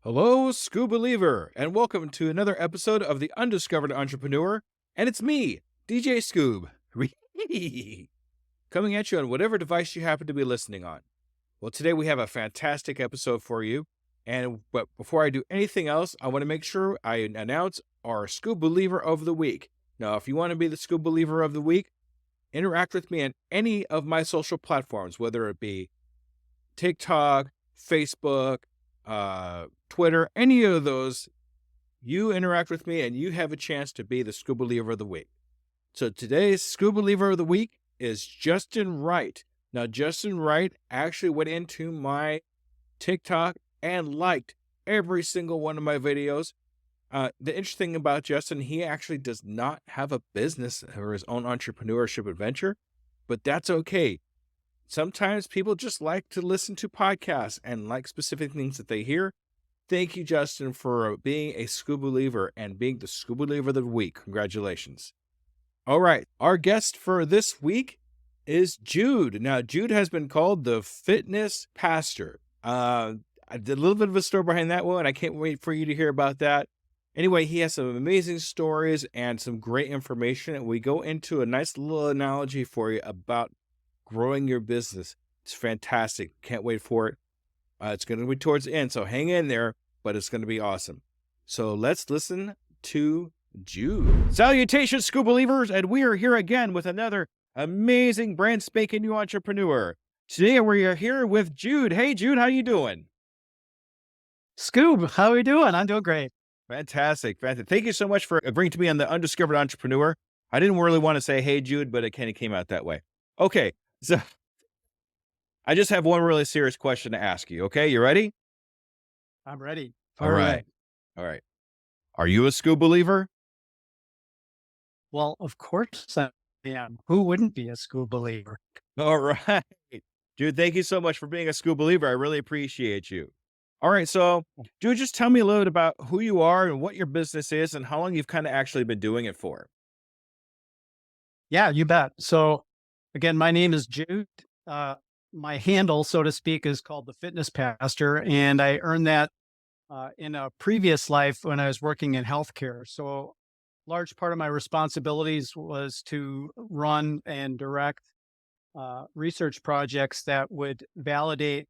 Hello, Scoob Believer, and welcome to another episode of the Undiscovered Entrepreneur. And it's me, DJ Scoob, coming at you on whatever device you happen to be listening on. Well, today we have a fantastic episode for you. But before I do anything else, I want to make sure I announce our Scoob Believer of the Week. Now, if you want to be the Scoob Believer of the Week, interact with me on any of my social platforms, whether it be TikTok, Facebook, Twitter, any of those. You interact with me and you have a chance to be the Scoob Believer of the Week. So today's Scoob Believer of the Week is Justin Wright. Now, Justin Wright actually went into my TikTok and liked every single one of my videos. The interesting thing about Justin, he actually does not have a business or his own entrepreneurship adventure, but that's okay. Sometimes people just like to listen to podcasts and like specific things that they hear. Thank you, Justin, for being a Scoob Believer and being the Scoob Believer of the Week. Congratulations. All right. Our guest for this week is Jude. Now, Jude has been called the fitness pastor. I did a little bit of a story behind that one. I can't wait for you to hear about that. Anyway, he has some amazing stories and some great information. And we go into a nice little analogy for you about growing your business. It's fantastic. Can't wait for it. It's going to be towards the end, so hang in there, but it's going to be awesome. So let's listen to Jude. Salutations, Scoob Believers, and we are here again with another amazing brand spanking new entrepreneur. Today we are here with Jude. Hey, Jude, how you doing? Scoob, how are you doing? I'm doing great. Fantastic. Thank you so much for agreeing to be on the Undiscovered Entrepreneur. I didn't really want to say, hey, Jude, but it kind of came out that way. Okay. So I just have one really serious question to ask you. Okay. You ready? I'm ready. All right. Are you a Scoob Believer? Well, of course I am. Who wouldn't be a Scoob Believer? All right. Jude, thank you so much for being a Scoob Believer. I really appreciate you. All right. So, Jude, just tell me a little bit about who you are and what your business is and how long you've kind of actually been doing it for. Yeah, you bet. So again, my name is Jude. My handle, so to speak, is called the Fitness Pastor. And I earned that in a previous life when I was working in healthcare. So large part of my responsibilities was to run and direct research projects that would validate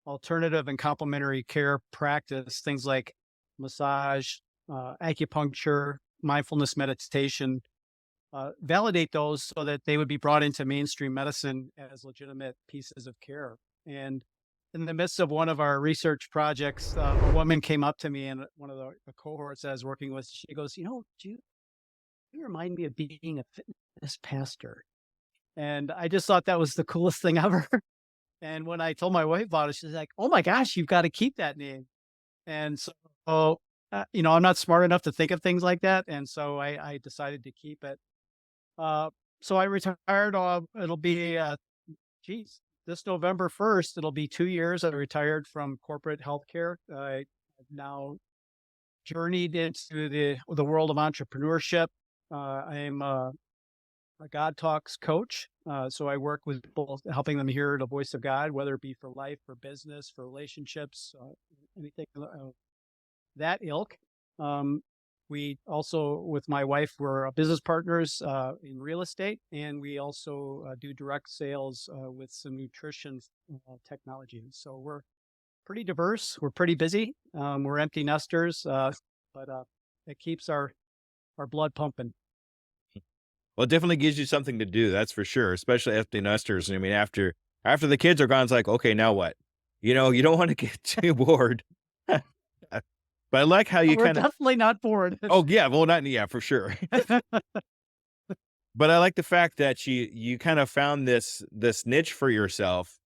alternative and complementary care practice, things like massage, acupuncture, mindfulness meditation, validate those so that they would be brought into mainstream medicine as legitimate pieces of care. And in the midst of one of our research projects, a woman came up to me and one of the cohorts I was working with, she goes, Jude, you remind me of being a fitness pastor. And I just thought that was the coolest thing ever. And when I told my wife about it, she's like, oh my gosh, you've got to keep that name. And so, I'm not smart enough to think of things like that. And so I decided to keep it. So I retired. It'll be, this November 1st, it'll be 2 years. I retired from corporate healthcare. I now journeyed into the world of entrepreneurship. I'm a God Talks coach. So I work with people, helping them hear the voice of God, whether it be for life, for business, for relationships, anything that ilk. We also, with my wife, we're business partners in real estate, and we also do direct sales with some nutrition technology. So we're pretty diverse. We're pretty busy. We're empty nesters, but it keeps our blood pumping. Well, it definitely gives you something to do. That's for sure. Especially empty nesters. I mean, after the kids are gone, it's like, okay, now what? You don't want to get too bored. But I like how you We're definitely not bored. Oh yeah, well for sure. But I like the fact that you kind of found this niche for yourself,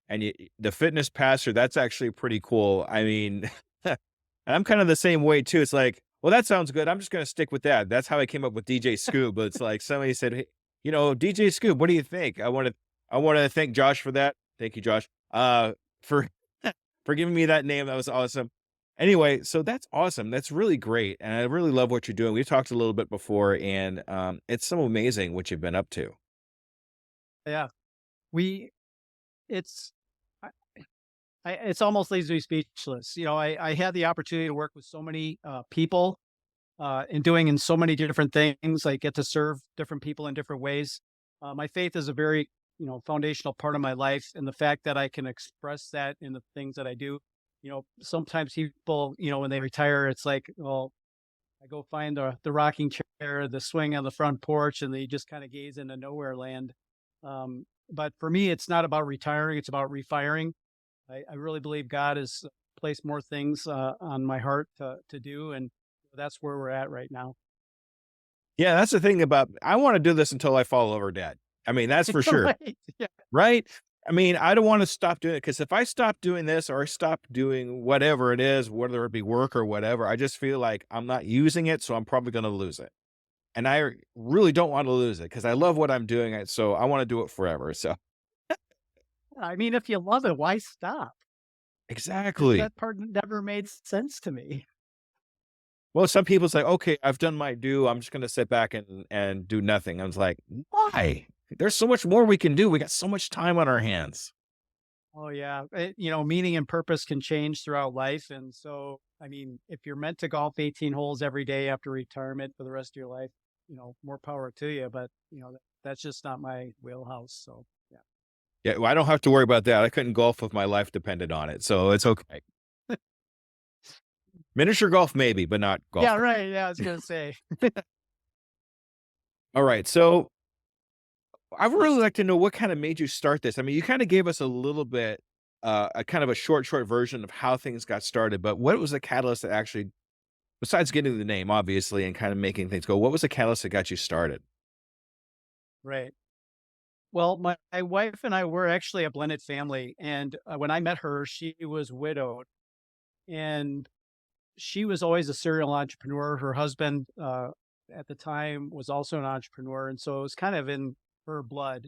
and the fitness pastor. That's actually pretty cool. I mean, and I'm kind of the same way too. It's like, well, that sounds good. I'm just going to stick with that. That's how I came up with DJ Scoob. But it's like somebody said, hey, DJ Scoob, what do you think? I want to thank Josh for that. Thank you, Josh, for giving me that name. That was awesome. Anyway, so that's awesome. That's really great. And I really love what you're doing. We've talked a little bit before, and it's so amazing what you've been up to. Yeah. it's almost leaves me speechless. I had the opportunity to work with so many people and doing in so many different things. I get to serve different people in different ways. My faith is a very, foundational part of my life, and the fact that I can express that in the things that I do. Sometimes people, when they retire, it's like, well, I go find the rocking chair, the swing on the front porch, and they just kind of gaze into nowhere land. But for me, it's not about retiring; it's about refiring. I really believe God has placed more things on my heart to do, and that's where we're at right now. Yeah, that's the thing about I wanna do this until I fall over dead. I mean, that's for sure, Right? Yeah. right? I mean, I don't wanna stop doing it because if I stop doing this or I stop doing whatever it is, whether it be work or whatever, I just feel like I'm not using it, so I'm probably gonna lose it. And I really don't wanna lose it because I love what I'm doing, so I wanna do it forever, so I mean, if you love it, why stop? exactly. That part never made sense to me. Well, some people say, "Okay, I've done my due. I'm just gonna sit back and do nothing." I was like, "Why? There's so much more we can do. We got so much time on our hands." Oh yeah, meaning and purpose can change throughout life, and so I mean, if you're meant to golf 18 holes every day after retirement for the rest of your life, more power to you. But that's just not my wheelhouse. So yeah, Yeah, well, I don't have to worry about that. I couldn't golf if my life depended on it, so it's okay. Miniature golf, maybe, but not yeah, golf. right. Yeah, I was gonna say. All right, so I would really like to know what kind of made you start this. I mean, you kind of gave us a little bit, a kind of a short version of how things got started, but what was the catalyst that actually, besides getting the name, obviously, and kind of making things go, what was the catalyst that got you started? Right. Well, my wife and I were actually a blended family, and when I met her, she was widowed, and she was always a serial entrepreneur. Her husband, at the time, was also an entrepreneur, and so it was kind of in her blood.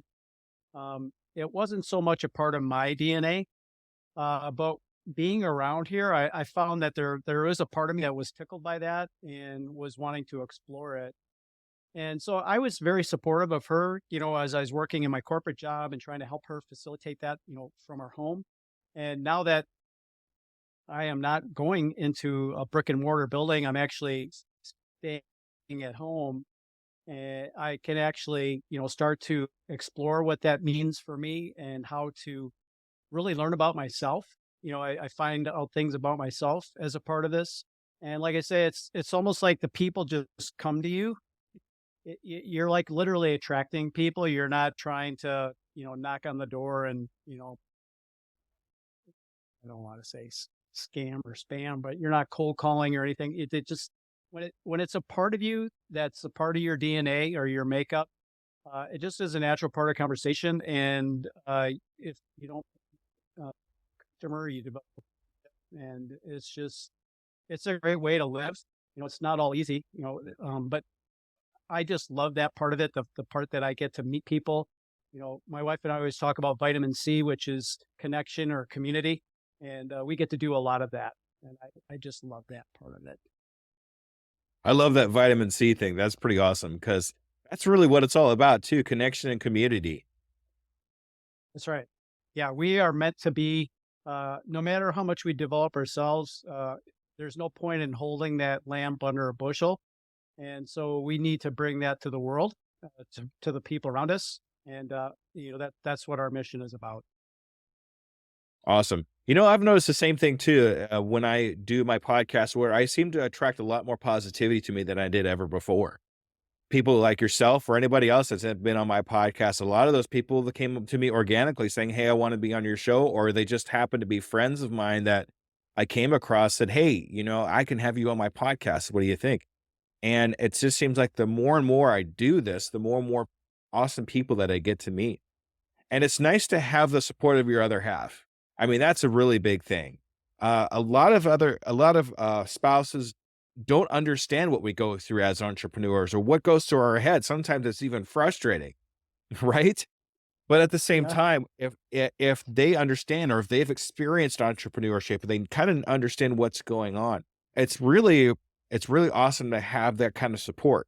It wasn't so much a part of my DNA, but being around here, I found that there is a part of me that was tickled by that and was wanting to explore it. And so I was very supportive of her, as I was working in my corporate job and trying to help her facilitate that, from our home. And now that I am not going into a brick and mortar building, I'm actually staying at home. And I can actually, start to explore what that means for me and how to really learn about myself. I find out things about myself as a part of this. And like I say, it's almost like the people just come to you. You're like literally attracting people. You're not trying to, knock on the door and, I don't want to say scam or spam, but you're not cold calling or anything. It just when it's a part of you that's a part of your DNA or your makeup, it just is a natural part of conversation. And if you don't customer, you develop, and it's a great way to live. It's not all easy, but I just love that part of it. The part that I get to meet people. My wife and I always talk about vitamin C, which is connection or community, and we get to do a lot of that. And I just love that part of it. I love that vitamin C thing. That's pretty awesome because that's really what it's all about too, connection and community. That's right. Yeah, we are meant to be. No matter how much we develop ourselves, there's no point in holding that lamp under a bushel, and so we need to bring that to the world, to the people around us, and that's what our mission is about. Awesome. I've noticed the same thing too, when I do my podcast where I seem to attract a lot more positivity to me than I did ever before. People like yourself or anybody else that's been on my podcast, a lot of those people that came up to me organically saying, "Hey, I want to be on your show," or they just happen to be friends of mine that I came across said, "Hey, I can have you on my podcast. What do you think?" And it just seems like the more and more I do this, the more and more awesome people that I get to meet. And it's nice to have the support of your other half. I mean, that's a really big thing. A lot of spouses don't understand what we go through as entrepreneurs or what goes through our head. Sometimes it's even frustrating, right? But at the same Yeah, time, if they understand or if they've experienced entrepreneurship, they kind of understand what's going on. It's really it's really awesome to have that kind of support.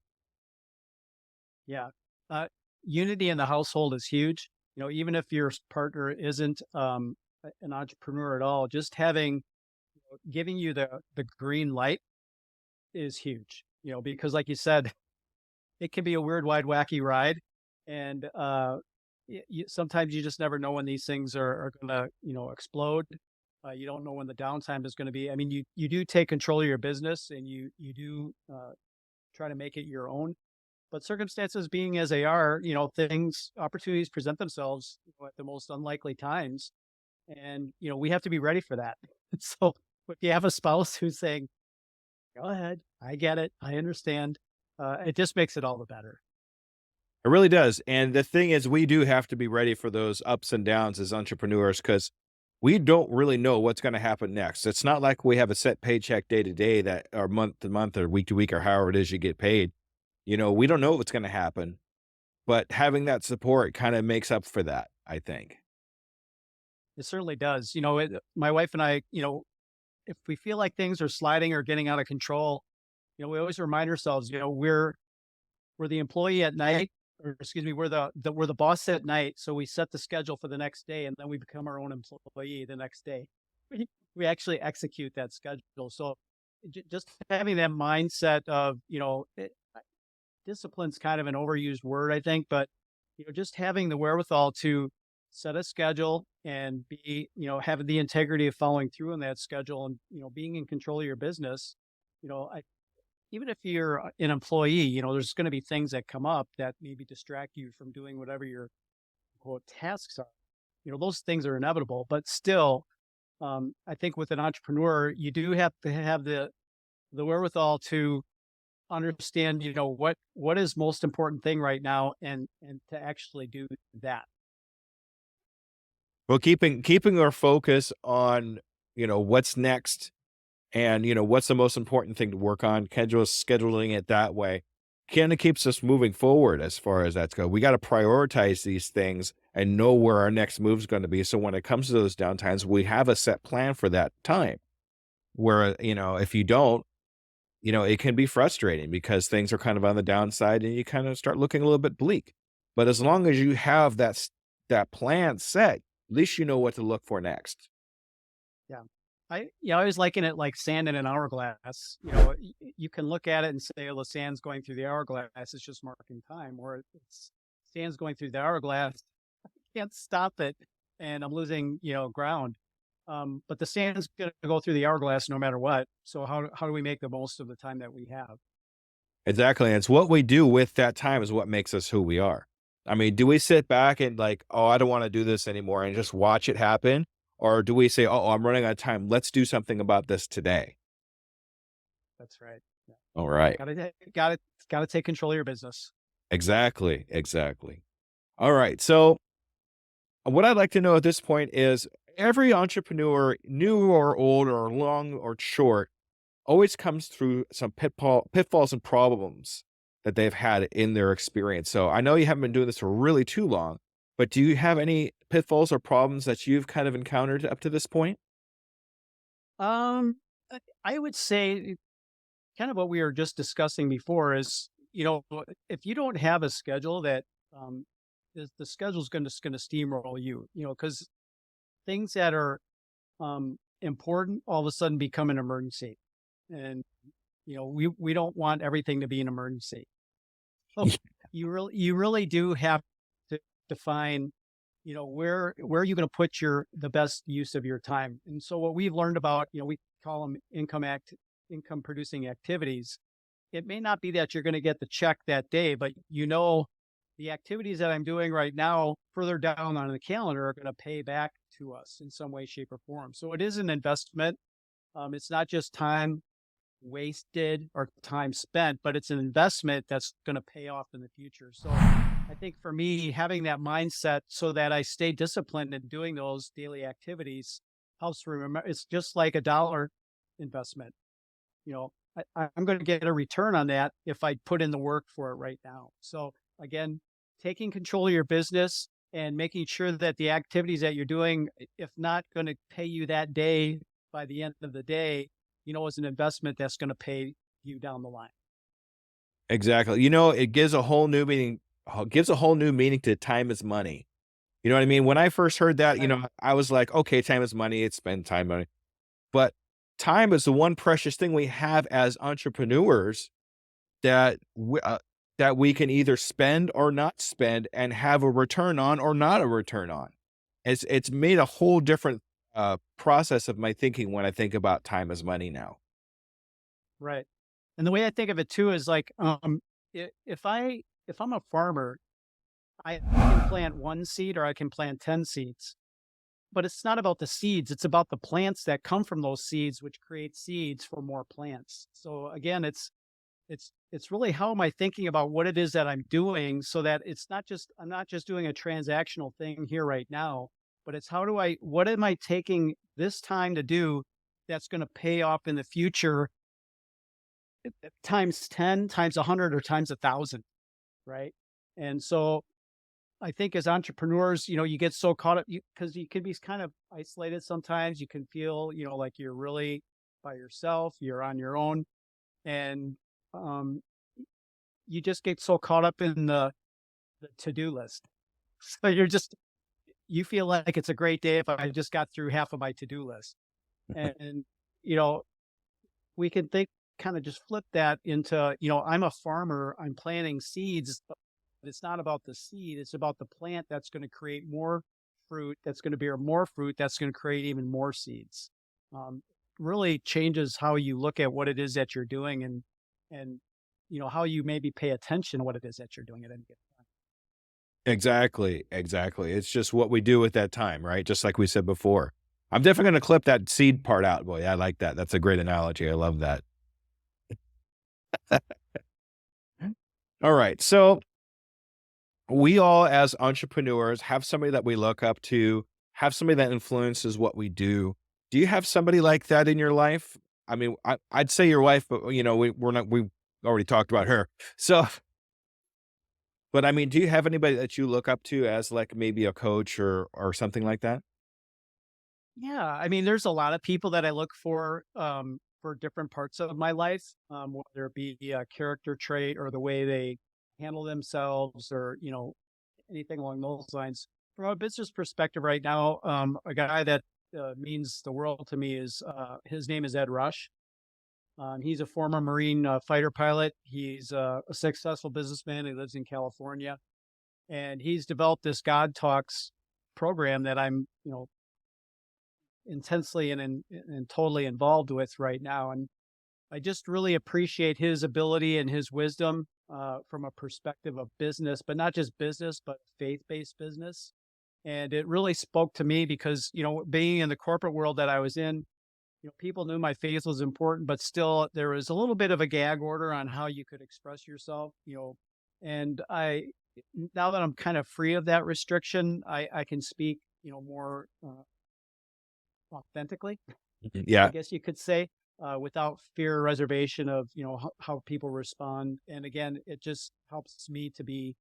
yeah. Uh, Unity in the household is huge. Even if your partner isn't an entrepreneur at all, just having giving you the green light is huge. Because like you said, it can be a weird, wide, wacky ride, and sometimes you just never know when these things are going to explode. You don't know when the downtime is going to be. I mean, you do take control of your business, and you do try to make it your own. But circumstances being as they are, opportunities present themselves at the most unlikely times. And, we have to be ready for that. So if you have a spouse who's saying, go ahead, I get it, I understand, it just makes it all the better. It really does. And the thing is, we do have to be ready for those ups and downs as entrepreneurs because we don't really know what's going to happen next. It's not like we have a set paycheck day to day that or month to month or week to week or however it is you get paid. We don't know what's going to happen, but having that support kind of makes up for that, I think. It certainly does. My wife and I, if we feel like things are sliding or getting out of control, we always remind ourselves, we're the employee at night, or excuse me, we're the boss at night. So we set the schedule for the next day, and then we become our own employee the next day. We actually execute that schedule. So just having that mindset of, discipline's kind of an overused word, I think, but just having the wherewithal to set a schedule and be, having the integrity of following through on that schedule and, being in control of your business, even if you're an employee, there's going to be things that come up that maybe distract you from doing whatever your quote tasks are. Those things are inevitable, but still, I think with an entrepreneur, you do have to have the wherewithal to understand, what is most important thing right now and to actually do that. Well, keeping our focus on, what's next and, what's the most important thing to work on, scheduling it that way kind of keeps us moving forward as far as that's go. We got to prioritize these things and know where our next move is going to be. So when it comes to those downtimes, we have a set plan for that time where, if you don't, it can be frustrating because things are kind of on the downside and you kind of start looking a little bit bleak. But as long as you have that plan set, at least you know what to look for next. Yeah. I always liken it like sand in an hourglass. You can look at it and say, oh, the sand's going through the hourglass. It's just marking time. Or it's sand's going through the hourglass. I can't stop it. And I'm losing, ground. But the sand's going to go through the hourglass no matter what. So how do we make the most of the time that we have? Exactly. And it's what we do with that time is what makes us who we are. I mean, do we sit back and like, oh, I don't want to do this anymore and just watch it happen? Or do we say, oh, I'm running out of time. Let's do something about this today. That's right. Yeah. All right. Gotta take control of your business. Exactly. All right. So what I'd like to know at this point is every entrepreneur, new or old or long or short, always comes through some pitfalls and problems that they've had in their experience. So I know you haven't been doing this for really too long, but do you have any pitfalls or problems that you've kind of encountered up to this point? Um, I would say kind of what we were just discussing before is, if you don't have a schedule that, the schedule's going to steamroll you, because things that are important all of a sudden become an emergency. And, we don't want everything to be an emergency. So you really do have to define, where are you going to put the best use of your time? And so what we've learned about, we call them income producing activities. It may not be that you're going to get the check that day, but the activities that I'm doing right now further down on the calendar are going to pay back to us in some way, shape, or form. So it is an investment. It's not just time wasted or time spent, but it's an investment that's going to pay off in the future. So I think for me, having that mindset so that I stay disciplined in doing those daily activities helps remember it's just like a dollar investment. I'm going to get a return on that if I put in the work for it right now. So again, taking control of your business and making sure that the activities that you're doing, if not going to pay you that day, by the end of the day, is an investment that's going to pay you down the line. Exactly. It gives a whole new meaning to time is money. You know what I mean? When I first heard that, Right. I was like, okay, time is money. It's spend time money. But time is the one precious thing we have as entrepreneurs that that we can either spend or not spend and have a return on or not a return on. It's made a whole different process of my thinking when I think about time as money now. Right. And the way I think of it too is like, if I'm a farmer, I can plant one seed or I can plant 10 seeds. But it's not about the seeds, it's about the plants that come from those seeds, which create seeds for more plants. So again, it's really how am I thinking about what it is that I'm doing so that I'm not just doing a transactional thing here right now, but it's what am I taking this time to do that's going to pay off in the future times 10, times 100, or times 1,000, right? And so I think as entrepreneurs, you get so caught up because you can be kind of isolated sometimes. You can feel, like you're really by yourself, you're on your own, and um, you just get so caught up in the to-do list. So you feel like it's a great day if I just got through half of my to-do list. And, you know, we can think kind of just flip that into, I'm a farmer, I'm planting seeds, but it's not about the seed, it's about the plant that's going to create more fruit, that's going to bear more fruit, that's going to create even more seeds. Um, really changes how you look at what it is that you're doing and how you maybe pay attention to what it is that you're doing at any given time. Exactly, exactly. It's just what we do at that time, right? Just like we said before. I'm definitely going to clip that seed part out. Boy, I like that. That's a great analogy. I love that. All right. So we all, as entrepreneurs, have somebody that we look up to, have somebody that influences what we do. Do you have somebody like that in your life? I mean, I'd say your wife, but we're not, we already talked about her. So, but I mean, do you have anybody that you look up to as like maybe a coach or something like that? Yeah, I mean, there's a lot of people that I look for different parts of my life, whether it be a character trait or the way they handle themselves, or anything along those lines. From a business perspective, right now, a guy that means the world to me is his name is Ed Rush. He's a former Marine fighter pilot. He's a successful businessman. He lives in California, and he's developed this God Talks program that I'm, intensely and totally involved with right now. And I just really appreciate his ability and his wisdom from a perspective of business, but not just business, but faith-based business. And it really spoke to me because, being in the corporate world that I was in, people knew my faith was important, but still there was a little bit of a gag order on how you could express yourself, and now that I'm kind of free of that restriction, I can speak, more authentically, Mhm. I Yeah, guess you could say, without fear or reservation of, how people respond. And again, it just helps me to be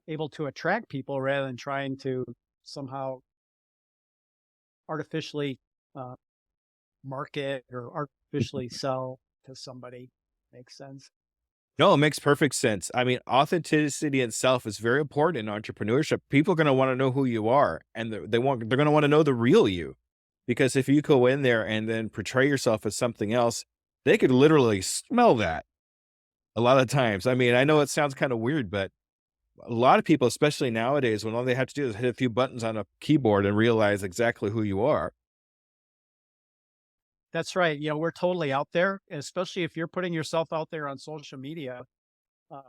able to attract people rather than trying to somehow artificially uh, market or artificially sell to somebody. Makes sense. no, it makes perfect sense. I mean, authenticity itself is very important in entrepreneurship. People are going to want to know who you are, and they're going to want to know the real you, because if you go in there and then portray yourself as something else, they could literally smell that a lot of times. I mean, I know it sounds kind of weird, but a lot of people, especially nowadays, when all they have to do is hit a few buttons on a keyboard and realize exactly who you are. That's right. We're totally out there, especially if you're putting yourself out there on social media. um,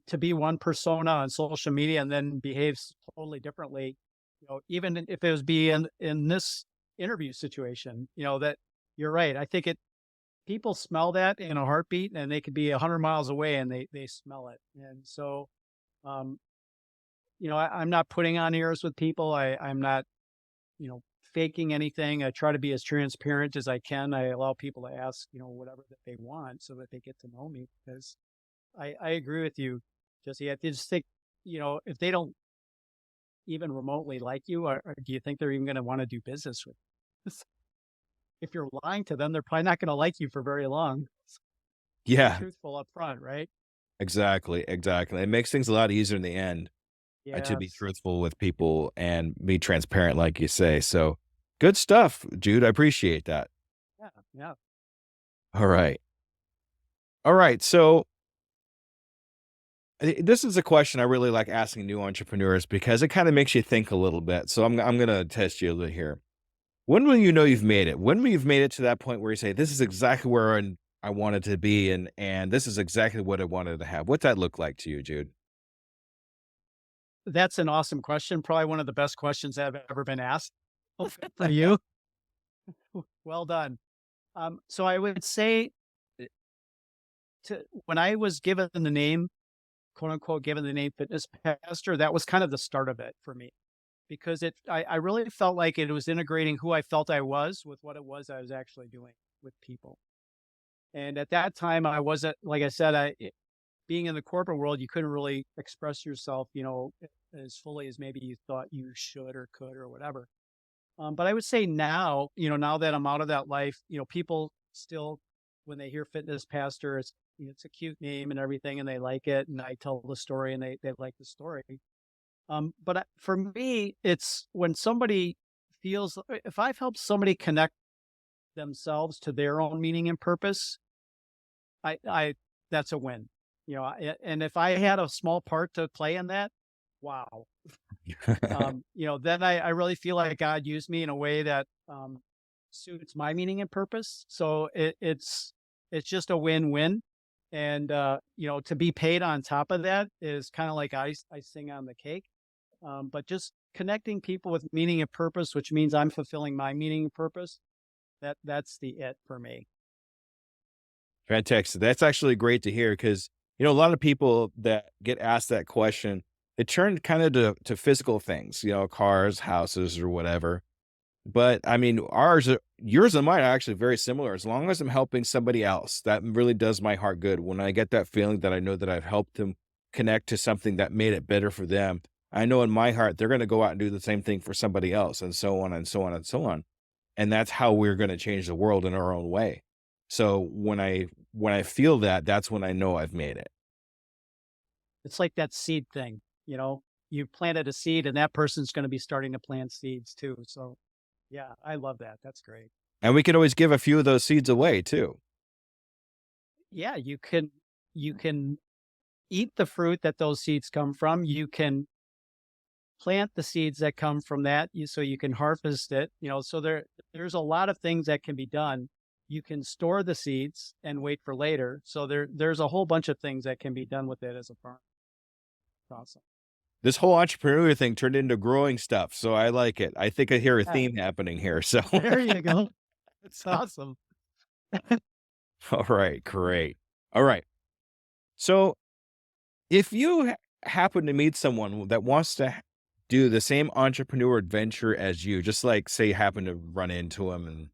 to be one persona on social media and then behaves totally differently. Even if it was be in this interview situation, that you're right. I think people smell that in a heartbeat, and they could be 100 miles away and they smell it. And so, um, I'm not putting on airs with people. I'm not, faking anything. I try to be as transparent as I can. I allow people to ask, whatever that they want so that they get to know me, because I agree with you, Jesse. I just think, if they don't even remotely like you, or do you think they're even going to want to do business with you? If you're lying to them, they're probably not going to like you for very long. Be Yeah, truthful up front, right? exactly, exactly. It makes things a lot easier in the end. to be Yes. truthful with people and be transparent, like you say. So good stuff, Jude. I appreciate that. Yeah. Yeah. All right. All right. So this is a question I really like asking new entrepreneurs because it kind of makes you think a little bit. So I'm going to test you a little here. When will you know you've made it? When will you've made it to that point where you say, this is exactly where I wanted to be and this is exactly what I wanted to have? What's that look like to you, Jude? That's an awesome question. Probably one of the best questions I've ever been asked. Oh, for you. Well done. So I would say uh, when I was given the name, quote unquote, given the name fitness pastor, that was kind of the start of it for me because I really felt like it was integrating who I felt I was with what it was I was actually doing with people. And at that time, I wasn't, like I said, being in the corporate world, you couldn't really express yourself, as fully as maybe you thought you should or could or whatever. But I would say now, now that I'm out of that life, people still, when they hear fitness pastor, it's a cute name and everything, and they like it. And I tell the story, and they like the story. For me, it's when somebody feels if I've helped somebody connect themselves to their own meaning and purpose, I that's a win. And if I had a small part to play in that, wow. Then I really feel like God used me in a way that suits my meaning and purpose. So it's just a win-win. And to be paid on top of that is kind of like icing on the cake. But just connecting people with meaning and purpose, which means I'm fulfilling my meaning and purpose, that's the it for me. Fantastic. That's actually great to hear because, a lot of people that get asked that question, it turned kind of to physical things, cars, houses, or whatever. But I mean, yours and mine are actually very similar. As long as I'm helping somebody else, that really does my heart good. When I get that feeling that I know that I've helped them connect to something that made it better for them, I know in my heart they're going to go out and do the same thing for somebody else, and so on and so on and so on. And that's how we're going to change the world in our own way. So when I feel that, that's when I know I've made it. It's like that seed thing, you planted a seed and that person's going to be starting to plant seeds too. So yeah, I love that. That's great. And we can always give a few of those seeds away too. Yeah, you can eat the fruit that those seeds come from. You can plant the seeds that come from that so you can harvest it. So there's a lot of things that can be done. You can store the seeds and wait for later. So there's a whole bunch of things that can be done with it as a farm. Awesome. This whole entrepreneur thing turned into growing stuff, so I like it. I think I hear a Yeah, theme happening here. So, there you go. It's awesome. all right, great. All right. So, if you happen to meet someone that wants to do the same entrepreneur adventure as you, just like say you happen to run into them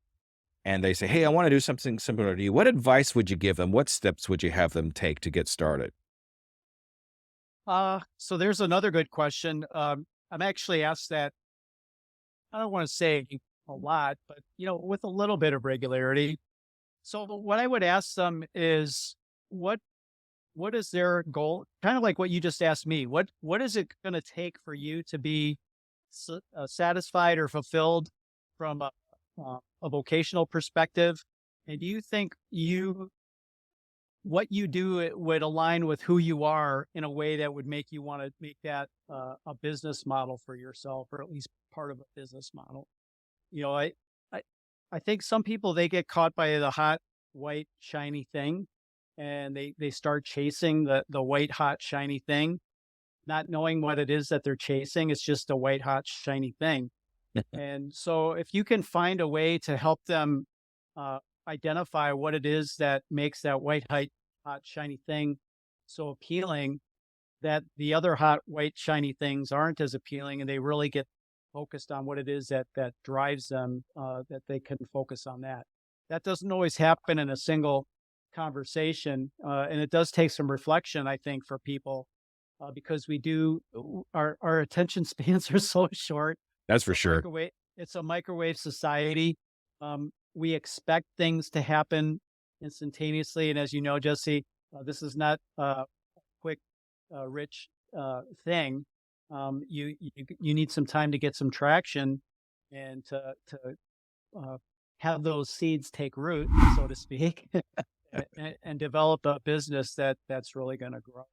and they say, "Hey, I want to do something similar to you." What advice would you give them? What steps would you have them take to get started? So there's another good question. I'm actually asked that, I don't want to say a lot, but with a little bit of regularity. So what I would ask them is what what is their goal? Kind of like what you just asked me. What is it going to take for you to be satisfied or fulfilled from a vocational perspective? And do you think what you do it would align with who you are in a way that would make you want to make that a business model for yourself, or at least part of a business model? You know, I, I think some people, they get caught by the hot, white, shiny thing, and they start chasing the white, hot, shiny thing, not knowing what it is that they're chasing. It's just a white, hot, shiny thing. And so if you can find a way to help them uh, identify what it is that makes that white, hot, shiny thing so appealing, that the other hot, white, shiny things aren't as appealing, and they really get focused on what it is that drives them, that they can focus on that. That doesn't always happen in a single conversation, and it does take some reflection, I think, for people, because our attention spans are so short. That's It's for a sure. microwave. It's a microwave society. We expect things to happen instantaneously, and as you know, Jesse, this is not quick, rich thing. You need some time to get some traction and to uh, have those seeds take root, so to speak, and develop a business that's really going to grow.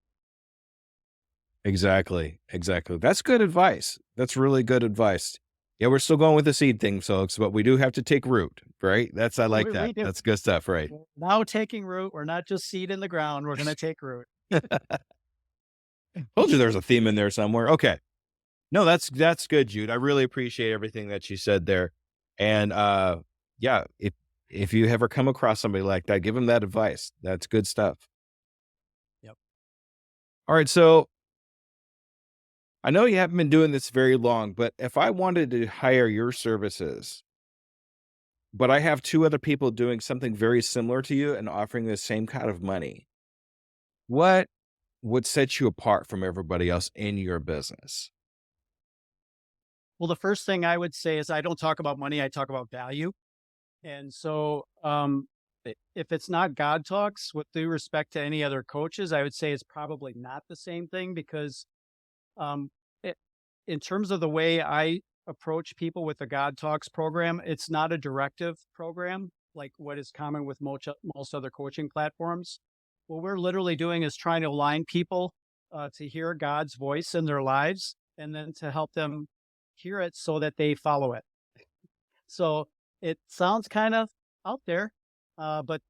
Exactly. Exactly. That's good advice. That's really good advice. Yeah, we're still going with the seed thing, folks, but we do have to take root, right? I like We that. do. That's good stuff, right? We're now taking root. We're not just seed in the ground. We're going to take root. Told you there's a theme in there somewhere. Okay. No, that's good, Jude. I really appreciate everything that you said there. And yeah, if you ever come across somebody like that, give them that advice. That's good stuff. Yep. All right, so I know you haven't been doing this very long, but if I wanted to hire your services, but I have two other people doing something very similar to you and offering the same kind of money, what would set you apart from everybody else in your business? Well, the first thing I would say is I don't talk about money. I talk about value. And so, if it's not God talks, with due respect to any other coaches, I would say it's probably not the same thing because, um, it, in terms of the way I approach people with the God talks program, it's not a directive program like what is common with most other coaching platforms. What we're literally doing is trying to align people to hear God's voice in their lives and then to help them hear it so that they follow it. So it sounds kind of out there, but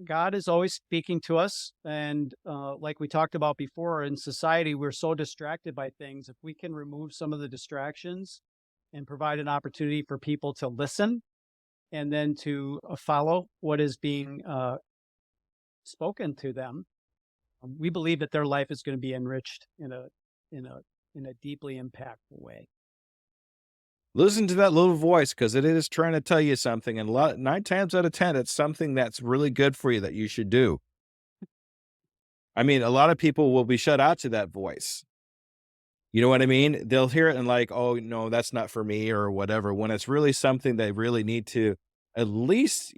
God is always speaking to us, and like we talked about before, in society we're so distracted by things. If we can remove some of the distractions and provide an opportunity for people to listen and then to follow what is being spoken to them, we believe that their life is going to be enriched in a in a deeply impactful way. Listen to that little voice because it is trying to tell you something. And 9 times out of 10, it's something that's really good for you that you should do. I mean, a lot of people will be shut out to that voice. You know what I mean? They'll hear it and like, oh, no, that's not for me or whatever, when it's really something they really need to at least,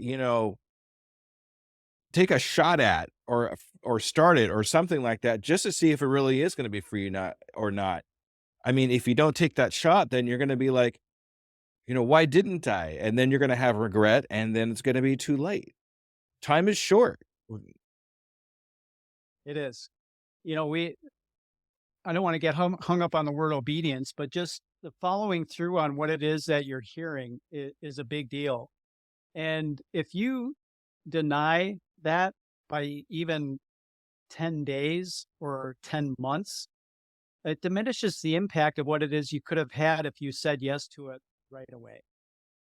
take a shot at or start it or something like that just to see if it really is going to be for you not or not. I mean, if you don't take that shot, then you're going to be like, why didn't I? And then you're going to have regret and then it's going to be too late. Time is short. It is. You know, I don't want to get hung up on the word obedience, but just the following through on what it is that you're hearing is a big deal. And if you deny that by even 10 days or 10 months, it diminishes the impact of what it is you could have had if you said yes to it right away.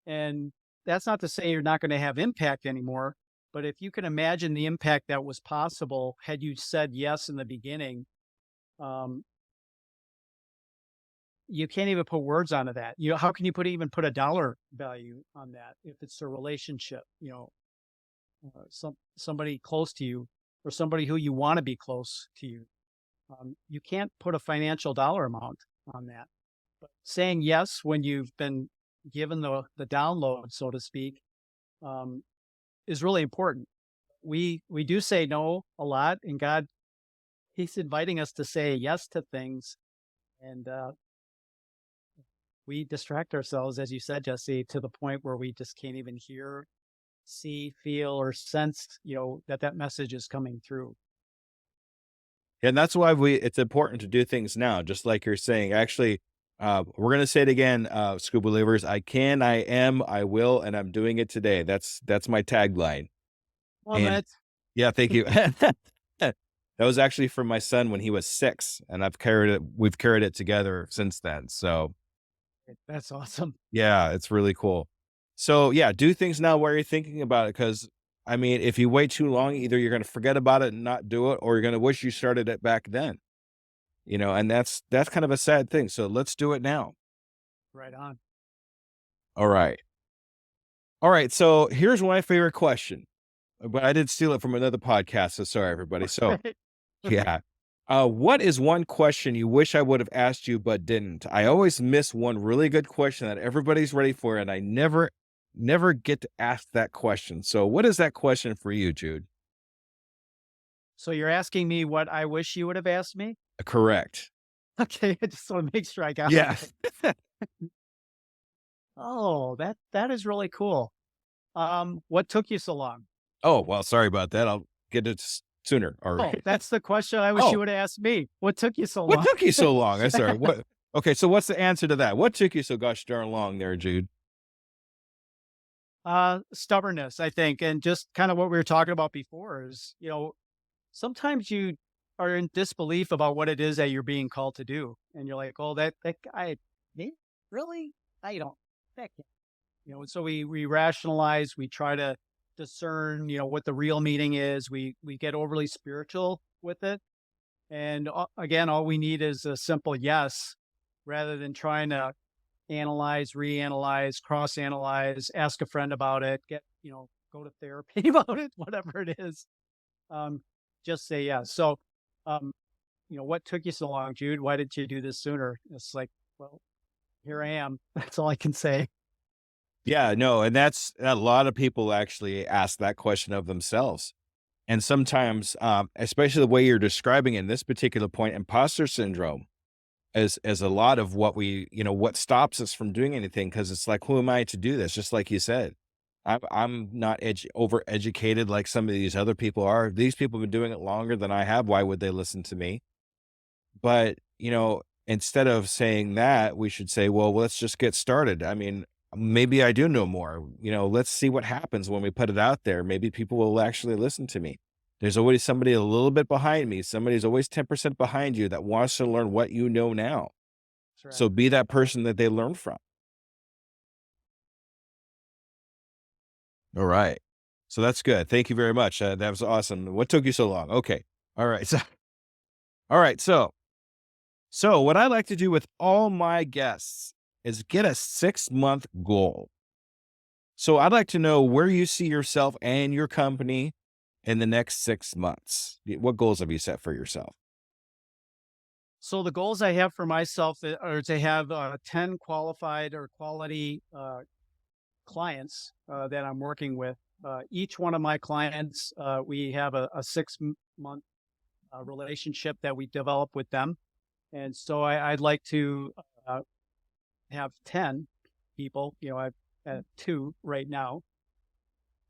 And that's not to say you're not going to have impact anymore, but if you can imagine the impact that was possible had you said yes in the beginning, um, you can't even put words onto that. How can you even put a dollar value on that if it's a relationship? Somebody close to you or somebody who you want to be close to you. You can't put a financial dollar amount on that. But saying yes when you've been given the download, so to speak, is really important. We do say no a lot, and God, He's inviting us to say yes to things, and we distract ourselves, as you said, Jesse, to the point where we just can't even hear, see, feel, or sense, that message is coming through. And that's why it's important to do things now, just like you're saying. Actually, we're going to say it again, Scoob Believers. I can, I am, I will, and I'm doing it today. That's my tagline. Love And it. yeah, thank you. That was actually from my son when he was 6, and we've carried it together since then. So That's awesome. yeah, it's really cool. So yeah, do things now while you're thinking about it. Cause I mean, if you wait too long, either you're going to forget about it and not do it, or you're going to wish you started it back then, and that's kind of a sad thing. So let's do it now. Right on. All right. All right. So here's my favorite question, but I did steal it from another podcast. So sorry, everybody. So yeah. What is one question you wish I would have asked you but didn't? I always miss one really good question that everybody's ready for, and I never get to ask that question. So what is that question for you, Jude? So you're asking me what I wish you would have asked me? Correct. Okay, I just want to make sure I got it Yeah. right. Oh, that is really cool. What took you so long? Oh, well, sorry about that. I'll get it sooner. All Oh, right. that's the question I wish you Oh, would have asked me. What took you so what long? took you so long? I'm sorry. What? Okay, so what's the answer to that? What took you so gosh darn long there, Jude? Stubbornness, I think, and just kind of what we were talking about before is, sometimes you are in disbelief about what it is that you're being called to do, and you're like, "Oh, that guy, really? I don't that can't," and so we rationalize, we try to discern, what the real meaning is. We get overly spiritual with it, and again, all we need is a simple yes, rather than trying to analyze, reanalyze, cross analyze, ask a friend about it, go to therapy about it, whatever it is. Um, just say yes. So, um, what took you so long, Jude? Why didn't you do this sooner? It's like, well, here I am. That's all I can say. Yeah, no, and that's a lot of people actually ask that question of themselves. And sometimes, especially the way you're describing it in this particular point, imposter syndrome is a lot of what what stops us from doing anything because it's like, who am I to do this? Just like you said, I'm not over educated like some of these other people are. These people have been doing it longer than I have. Why would they listen to me? But, instead of saying that, we should say, well, let's just get started. I mean, maybe I do know more. Let's see what happens when we put it out there. Maybe people will actually listen to me. There's always somebody a little bit behind me. Somebody's always 10% behind you that wants to learn what you know now. That's right. So be that person that they learn from. All right. So that's good. Thank you very much. That was awesome. What took you so long? Okay. All right. So, all right. So what I like to do with all my guests is get a 6-month goal. So I'd like to know where you see yourself and your company in the next 6 months. What goals have you set for yourself? So the goals I have for myself are to have 10 qualified or quality clients that I'm working with. Each one of my clients, we have a 6-month relationship that we develop with them. And so I'd like to uh, have 10 people, I've at 2 right now.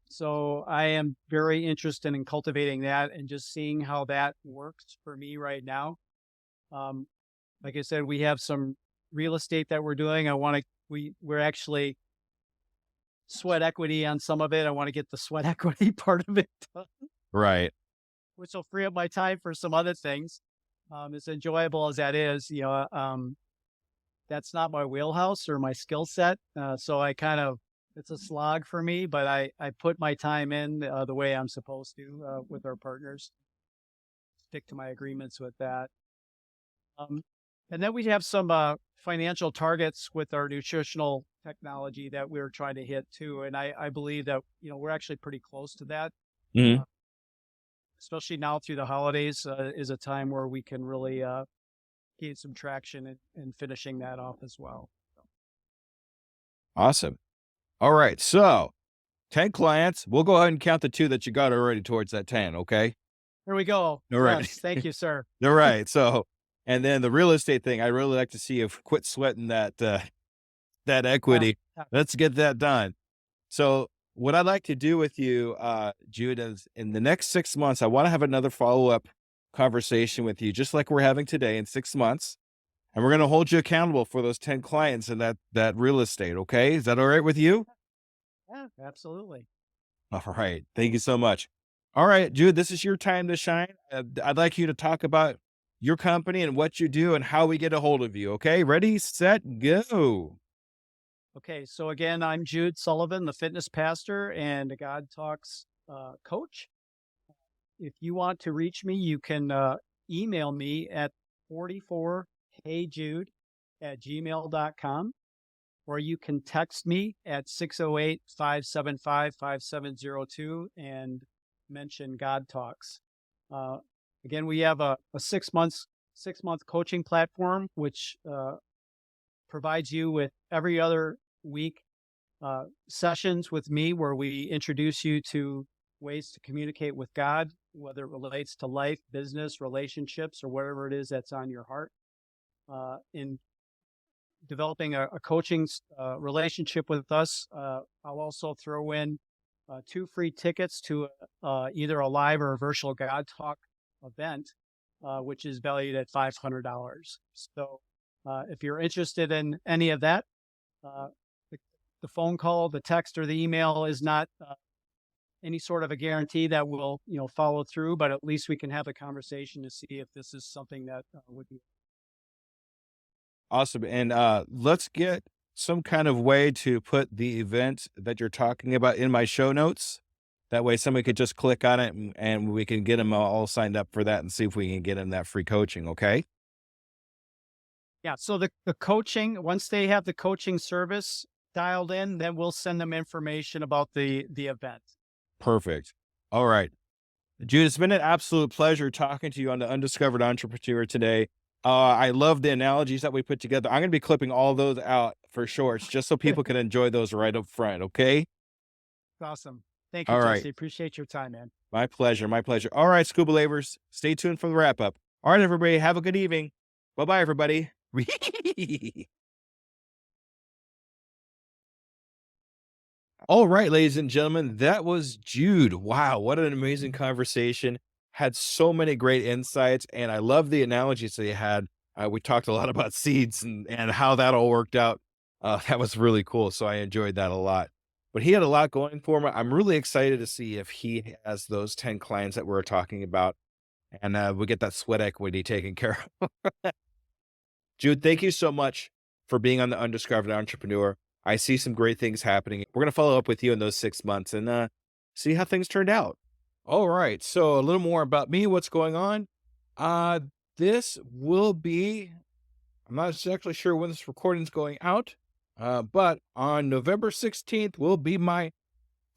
So I am very interested in cultivating that and just seeing how that works for me right now. Um, like I said, we have some real estate that we're doing. We're actually sweat equity on some of it. I want to get the sweat equity part of it done, Right. which will free up my time for some other things. As enjoyable as that is, that's not my wheelhouse or my skill set. So it's a slog for me, but I put my time in the way I'm supposed to with our partners, stick to my agreements with that. Um, and then we have some financial targets with our nutritional technology that we're trying to hit too. And I believe that, we're actually pretty close to that, Mhm. uh, especially now through the holidays is a time where we can really gain some traction in finishing that off as well. Awesome. All right. So 10 clients. We'll go ahead and count the 2 that you got already towards that 10. Okay. Here we go. All right. Yes. Thank you, sir. All right. So, and then the real estate thing, I really like to see you quit sweating that Yeah. equity. Yeah. Let's get that done. So what I'd like to do with you, Jude, is in the next 6 months, I want to have another follow-up conversation with you, just like we're having today in 6 months. And we're going to hold you accountable for those 10 clients and that real estate. Okay. Is that all right with you? Yeah, absolutely. All right. Thank you so much. All right, Jude, this is your time to shine. I'd like you to talk about your company and what you do and how we get a hold of you. Okay. Ready, set, go. Okay, so again, I'm Jude Sullivan, the fitness pastor and a God Talks coach. If you want to reach me, you can email me at 44heyjude at gmail.com, or you can text me at 608-575-5702 and mention God Talks. Uh, Again, we have a 6-month coaching platform, which provides you with every other week sessions with me where we introduce you to ways to communicate with God, whether it relates to life, business, relationships, or whatever it is that's on your heart. in developing a coaching relationship with us, I'll also throw in 2 free tickets to either a live or a virtual God Talk event, which is valued at $500. So if you're interested in any of that, uh, the, the phone call, the text, or the email is not any sort of a guarantee that will, follow through, but at least we can have a conversation to see if this is something that would be. Awesome. And let's get some kind of way to put the event that you're talking about in my show notes. That way somebody could just click on it and we can get them all signed up for that and see if we can get them that free coaching. Okay. Yeah. So the coaching, once they have the coaching service dialed in, then we'll send them information about the event. Perfect. All right. Jude, it's been an absolute pleasure talking to you on the Undiscovered Entrepreneur today. I love the analogies that we put together. I'm going to be clipping all those out for shorts just so people can enjoy those right up front. Okay. Awesome. Thank you, All right. Jesse. Appreciate your time, man. My pleasure. My pleasure. All right, Scuba Believers, stay tuned for the wrap up. All right, everybody. Have a good evening. Bye-bye, everybody. All right, ladies and gentlemen, that was Jude. Wow, what an amazing conversation. Had so many great insights, and I love the analogies that he had. We talked a lot about seeds and how that all worked out. That was really cool, so I enjoyed that a lot. But he had a lot going for him. I'm really excited to see if he has those 10 clients that we're talking about, and we get that sweat equity taken care of. Jude, thank you so much for being on the Undiscovered Entrepreneur. I see some great things happening. We're going to follow up with you in those 6 months and see how things turned out. All right. So a little more about me, what's going on. This will be, I'm not exactly sure when this recording is going out, but on November 16th will be my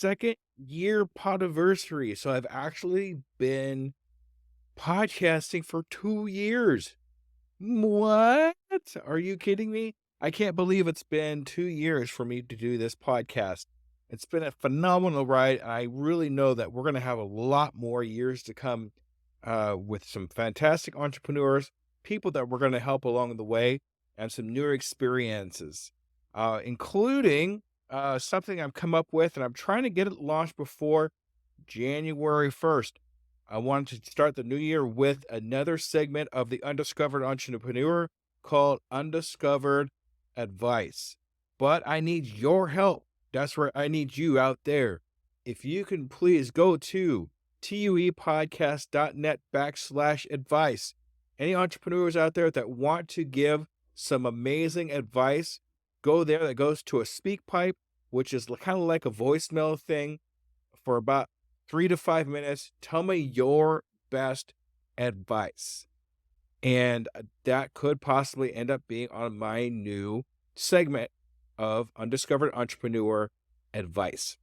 2nd year podiversary. So I've actually been podcasting for 2 years. What? Are you kidding me? I can't believe it's been 2 years for me to do this podcast. It's been a phenomenal ride. I really know that we're going to have a lot more years to come with some fantastic entrepreneurs, people that we're going to help along the way, and some new experiences, including something I've come up with, and I'm trying to get it launched before January 1st. I wanted to start the new year with another segment of the Undiscovered Entrepreneur called Undiscovered Advice. But I need your help. That's where I need you out there. If you can please go to tuepodcast.net/advice. Any entrepreneurs out there that want to give some amazing advice, go there. That goes to a speak pipe, which is kind of like a voicemail thing for about 3 to 5 minutes. Tell me your best advice. And that could possibly end up being on my new segment of Undiscovered Entrepreneur Advice.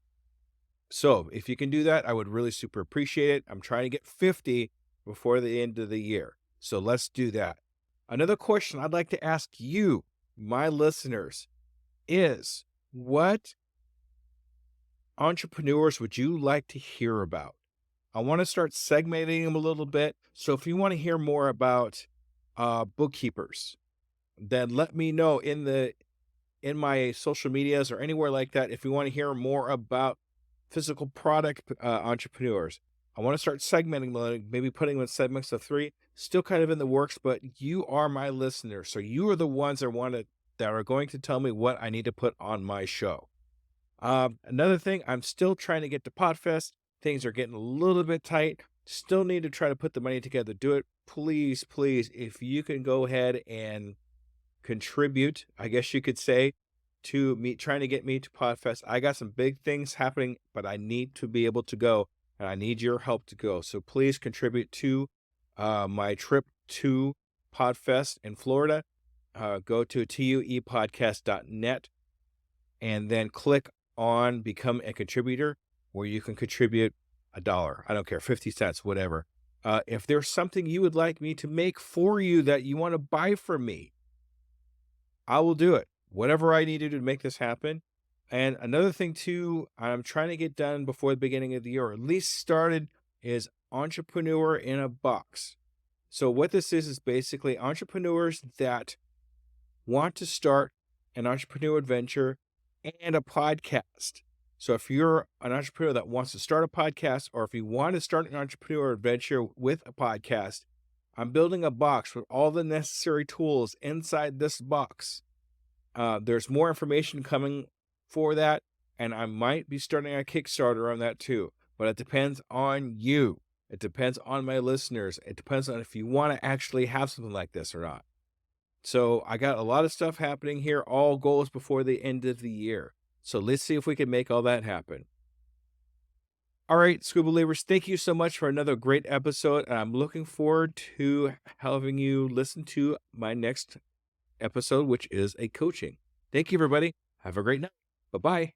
So if you can do that, I would really super appreciate it. I'm trying to get 50 before the end of the year. So let's do that. Another question I'd like to ask you, my listeners, is what entrepreneurs would you like to hear about? I want to start segmenting them a little bit. So if you want to hear more about bookkeepers, then let me know in my social medias or anywhere like that. If you want to hear more about physical product entrepreneurs, I want to start segmenting them, maybe putting them in segments of 3. Still kind of in the works, but you are my listeners, so you are the ones that are going to tell me what I need to put on my show. Another thing, I'm still trying to get to Podfest. Things are getting a little bit tight. Still need to try to put the money together. Do it. Please, please, if you can go ahead and contribute, I guess you could say, to me trying to get me to Podfest. I got some big things happening, but I need to be able to go, and I need your help to go. So please contribute to my trip to Podfest in Florida. Go to tuepodcast.net and then click on Become a Contributor, where you can contribute $1. I don't care, 50 cents, whatever. If there's something you would like me to make for you that you want to buy from me, I will do it. Whatever I need to do to make this happen. And another thing too, I'm trying to get done before the beginning of the year, or at least started, is Entrepreneur in a Box. So what this is basically entrepreneurs that want to start an entrepreneurial adventure and a podcast. So if you're an entrepreneur that wants to start a podcast, or if you want to start an entrepreneurial adventure with a podcast, I'm building a box with all the necessary tools inside this box. There's more information coming for that, and I might be starting a Kickstarter on that too, but it depends on you. It depends on my listeners. It depends on if you want to actually have something like this or not. So I got a lot of stuff happening here, all goals before the end of the year. So let's see if we can make all that happen. All right, Scoob Believers, thank you so much for another great episode. And I'm looking forward to having you listen to my next episode, which is a coaching. Thank you, everybody. Have a great night. Bye-bye.